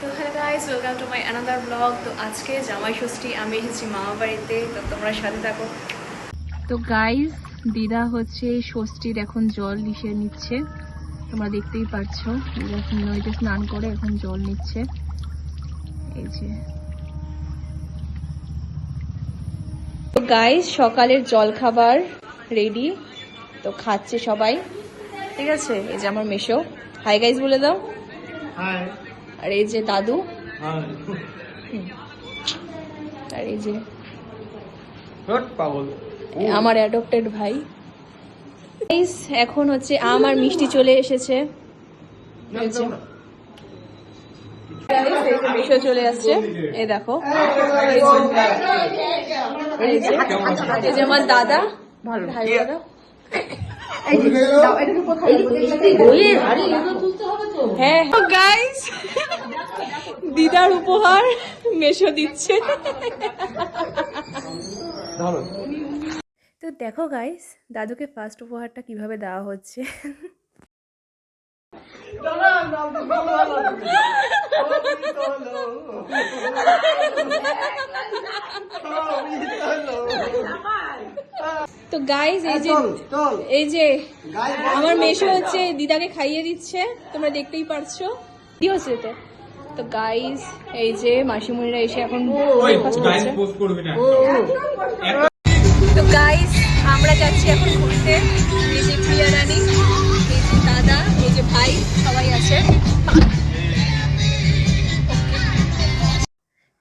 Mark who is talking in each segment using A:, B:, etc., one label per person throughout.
A: তো hello guys, welcome to my another blog. তো আজকে জামাই ষষ্ঠী, আমি এসেছি মামা বাড়িতে, তো তোমরা সাথে থাকো। তো গাইস, দিদা হচ্ছে ষষ্ঠীর এখন জল লিশে নিচ্ছে, তোমরা দেখতেই পাচ্ছো। দিদা নদীতে স্নান করে এখন জল নিচ্ছে, এই যে। তো গাইস, সকালের জল খাবার রেডি, তো খাচ্ছে সবাই, ঠিক আছে। এই যে আমার মেশো, হাই গাইস বলে দাও।
B: হাই।
A: আর এই যে দাদু,
B: হাই।
A: আর এই যে
B: পাগল
A: আমার অ্যাডপ্টেড ভাই। গাইস, এখন হচ্ছে আম আর মিষ্টি চলে এসেছে, এই যে মিশো চলে আসছে, এই দেখো। এই যে এই যে আমার দাদা, ভাই দাদা। হ্যাঁ গাইস, দিদার উপহার মেশো দিচ্ছে। তো দেখো গাইস, দাদুকে ফার্স্ট উপহারটা কিভাবে দেওয়া হচ্ছে। তো গাইস, এই যে আমার মেশো হচ্ছে দিদাকে খাইয়ে দিচ্ছে, তোমরা দেখতেই পারছো কি হচ্ছে এতে। তো গাইস, এই যে মাসিমণিরা এসে এখন ব্রেকফাস্ট করছে। তো গাইস, আমরা যাচ্ছি এখন ঘুরতে। এই যে প্রিয়া রানী, এই যে দাদা, এই যে ভাই, সবাই আছে।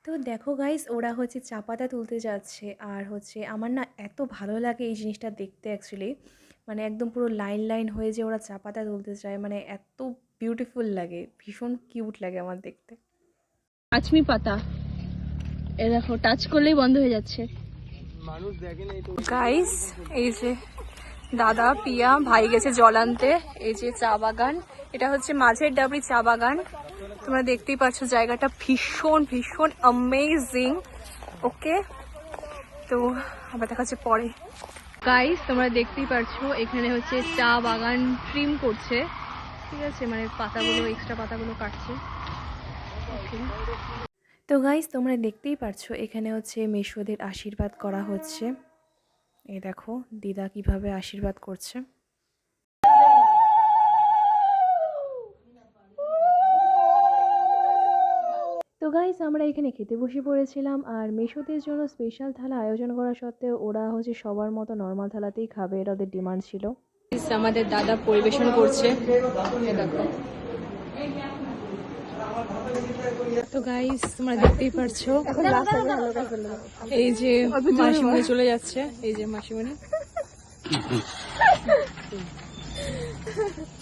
A: তো দেখো গাইস, ওরা হচ্ছে চা পাতা তুলতে যাচ্ছে, আর হচ্ছে আমার না এত ভালো লাগে এই জিনিসটা দেখতে অ্যাকচুয়ালি, মানে একদম পুরো লাইন লাইন হয়ে যে ওরা চা পাতা তুলতে চায়, মানে এত বিউটিফুল লাগে, ভীষণ কিউট লাগে আমার দেখতে। আচমি পাতা, এ দেখো টাচ করলেই বন্ধ হয়ে যাচ্ছে।
B: মানুষ দেখেন এই তো
A: গাইস, এই যে দাদা পিয়া ভাই গেছে জল আনতে। এই যে চা বাগান, এটা হচ্ছে মাঝের ডাবরি চা বাগান, তোমরা দেখতেই পাচ্ছ। জায়গাটা ভীষণ ভীষণ অ্যামেজিং। ওকে, তো আবার দেখা হচ্ছে পরে। গাইস, তোমরা দেখতেই পাচ্ছ এখানে হচ্ছে চা বাগান ট্রিম করছে, ঠিক আছে, মানে পাতাগুলো, এক্সট্রা পাতাগুলো কাটছে। ওকে, তো গাইস, তোমরা দেখতেই পারছো এখানে হচ্ছে মেশোদের আশীর্বাদ করা হচ্ছে। এই দেখো দিদা কিভাবে আশীর্বাদ করছে। তো গাইস, আমরা এখানে খেতে বসে পড়েছিলাম, আর মেশোদের জন্য স্পেশাল থালা আয়োজন করা সত্ত্বেও ওরা হচ্ছে সবার মতো নর্মাল থালাতেই খাবে, এটা ওদের ডিমান্ড ছিল। আমাদের দাদা পরিবেশন করছে, দেখো। তো গাইস, তোমরা দেখতেই পারছো এই যে মাসিমণি চলে যাচ্ছে, এই যে মাসিমণি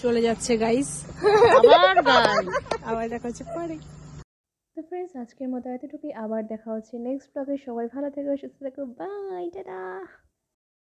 A: চলে যাচ্ছে গাইস, আবার দেখা হচ্ছে পরে। তো ফ্রেন্ডস, আজকের মতো এতটুকুই, আবার দেখা হচ্ছে নেক্সট ব্লগে। সবাই ভালো থেকো, সুস্থ থেকো, বাই, টাটা।